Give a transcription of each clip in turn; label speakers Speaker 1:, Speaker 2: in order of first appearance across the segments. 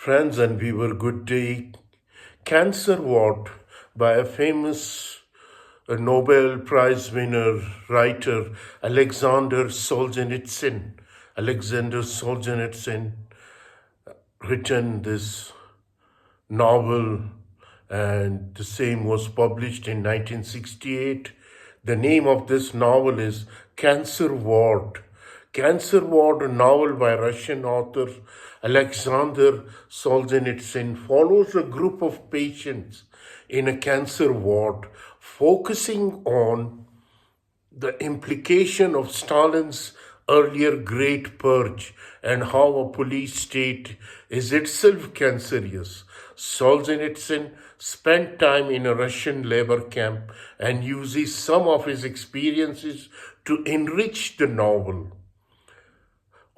Speaker 1: Friends and viewer, good day. Cancer Ward by a famous Nobel Prize winner writer Aleksander Solzhenitsyn. Aleksander Solzhenitsyn written this novel, and the same was published in 1968. The name of this novel is Cancer Ward. Cancer Ward, a novel by Russian author Aleksander Solzhenitsyn, follows a group of patients in a cancer ward, focusing on the implication of Stalin's earlier Great Purge and how a police state is itself cancerous. Solzhenitsyn spent time in a Russian labor camp and uses some of his experiences to enrich the novel.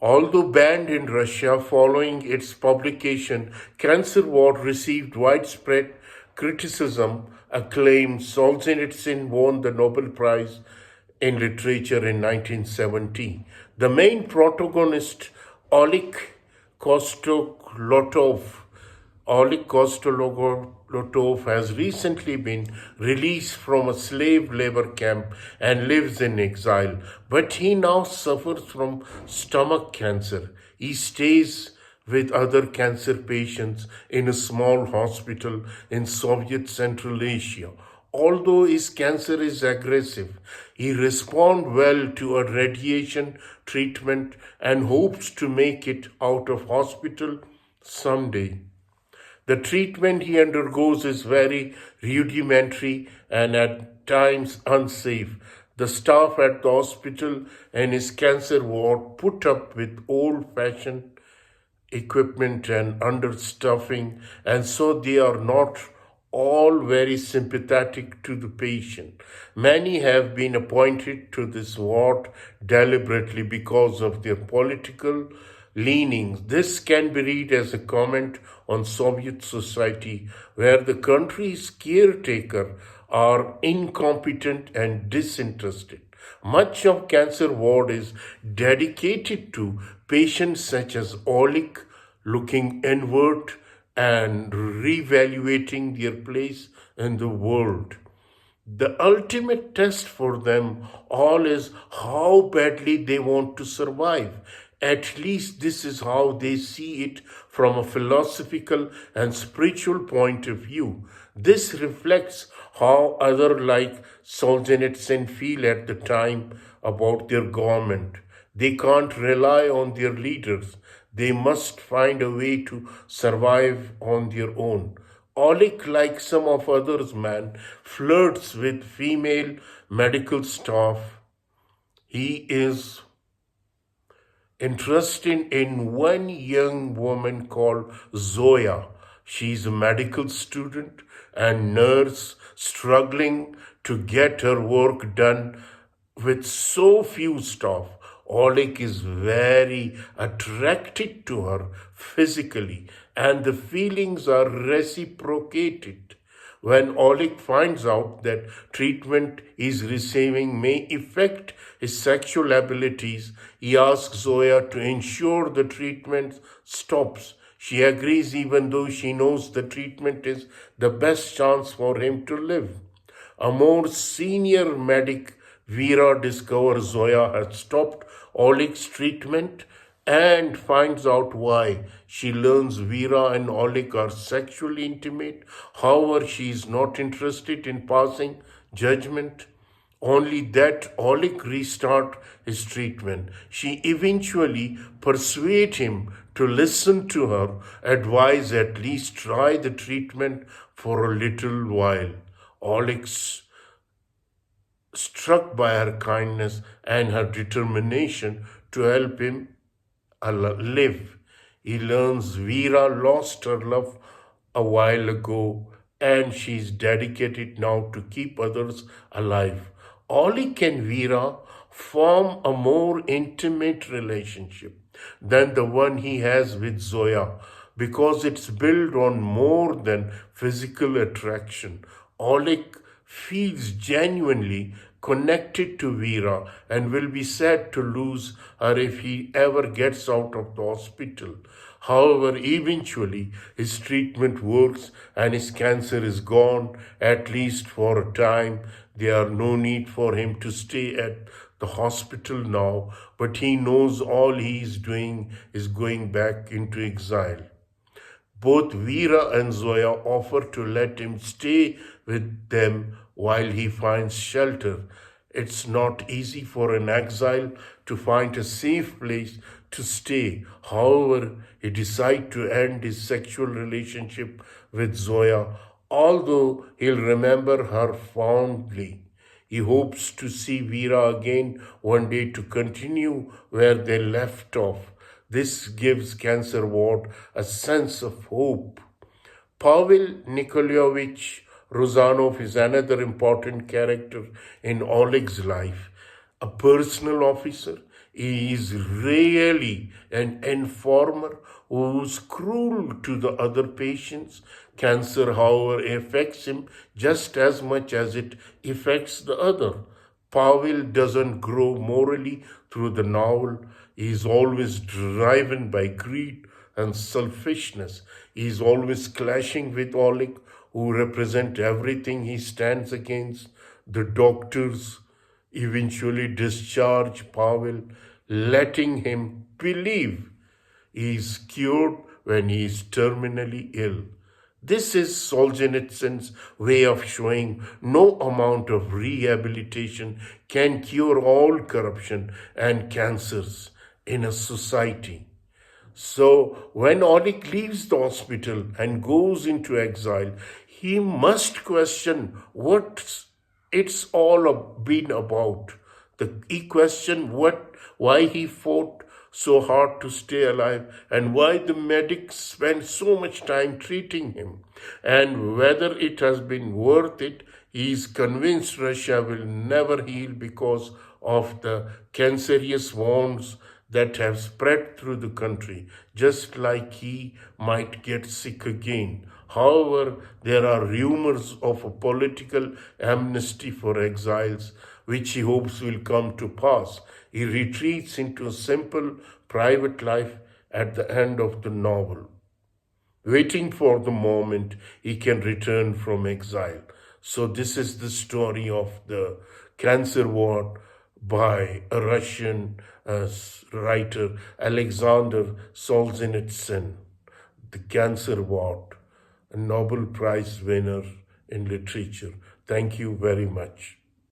Speaker 1: Although banned in Russia following its publication, Cancer Ward received widespread criticism, acclaim. Solzhenitsyn won the Nobel Prize in Literature in 1970. The main protagonist, Oleg Kostolotov, has recently been released from a slave labor camp and lives in exile, but he now suffers from stomach cancer. He stays with other cancer patients in a small hospital in Soviet Central Asia. Although his cancer is aggressive, he responds well to a radiation treatment and hopes to make it out of hospital someday. The treatment he undergoes is very rudimentary and at times unsafe. The staff at the hospital and his cancer ward put up with old-fashioned equipment and understuffing, and so they are not all very sympathetic to the patient. Many have been appointed to this ward deliberately because of their political leanings. This can be read as a comment on Soviet society, where the country's caretaker are incompetent and disinterested. Much of cancer ward is dedicated to patients such as Oleg, looking inward and reevaluating their place in the world. The ultimate test for them all is how badly they want to survive. At least this is how they see it from a philosophical and spiritual point of view. This reflects how others like Solzhenitsyn feel at the time about their government. They can't rely on their leaders. They must find a way to survive on their own. Oleg, like some of others, flirts with female medical staff. He is interested in one young woman called Zoya. She's a medical student and nurse struggling to get her work done with so few staff. Oleg is very attracted to her physically, and the feelings are reciprocated. When Oleg finds out that treatment he's receiving may affect his sexual abilities, he asks Zoya to ensure the treatment stops. She agrees even though she knows the treatment is the best chance for him to live. A more senior medic, Vera, discovers Zoya has stopped Oleg's treatment and finds out why. She learns Vera and Oleg are sexually intimate. However, she is not interested in passing judgment. Only that Oleg restart his treatment. She eventually persuades him to listen to her advice, at least try the treatment for a little while. Oleg's struck by her kindness and her determination to help him live. He learns Vera lost her love a while ago and she is dedicated now to keep others alive. Oleg and Vera form a more intimate relationship than the one he has with Zoya because it's built on more than physical attraction. Oleg feels genuinely connected to Vera and will be sad to lose her if he ever gets out of the hospital. However, eventually his treatment works and his cancer is gone, at least for a time. There are no need for him to stay at the hospital now, but he knows all he is doing is going back into exile. Both Vera and Zoya offer to let him stay with them while he finds shelter. It's not easy for an exile to find a safe place to stay. However, he decides to end his sexual relationship with Zoya, although he'll remember her fondly. He hopes to see Vera again one day to continue where they left off. This gives Cancer Ward a sense of hope. Pavel Nikolaevich Rozanov is another important character in Oleg's life. A personal officer, he is really an informer who's cruel to the other patients. Cancer, however, affects him just as much as it affects the other. Pavel doesn't grow morally through the novel. He is always driven by greed and selfishness. He is always clashing with Oleg, who represent everything he stands against. The doctors eventually discharge Pavel, letting him believe he is cured when he is terminally ill. This is Solzhenitsyn's way of showing no amount of rehabilitation can cure all corruption and cancers in a society. So when Oleg leaves the hospital and goes into exile, he must question what it's all been about. He questioned why he fought so hard to stay alive and why the medics spent so much time treating him, and whether it has been worth it. He is convinced Russia will never heal because of the cancerous wounds that have spread through the country, just like he might get sick again. However, there are rumors of a political amnesty for exiles, which he hopes will come to pass. He retreats into a simple private life at the end of the novel, waiting for the moment he can return from exile. So this is the story of the Cancer Ward by a Russian writer, Aleksander Solzhenitsyn, the Cancer Ward, a Nobel Prize winner in literature. Thank you very much.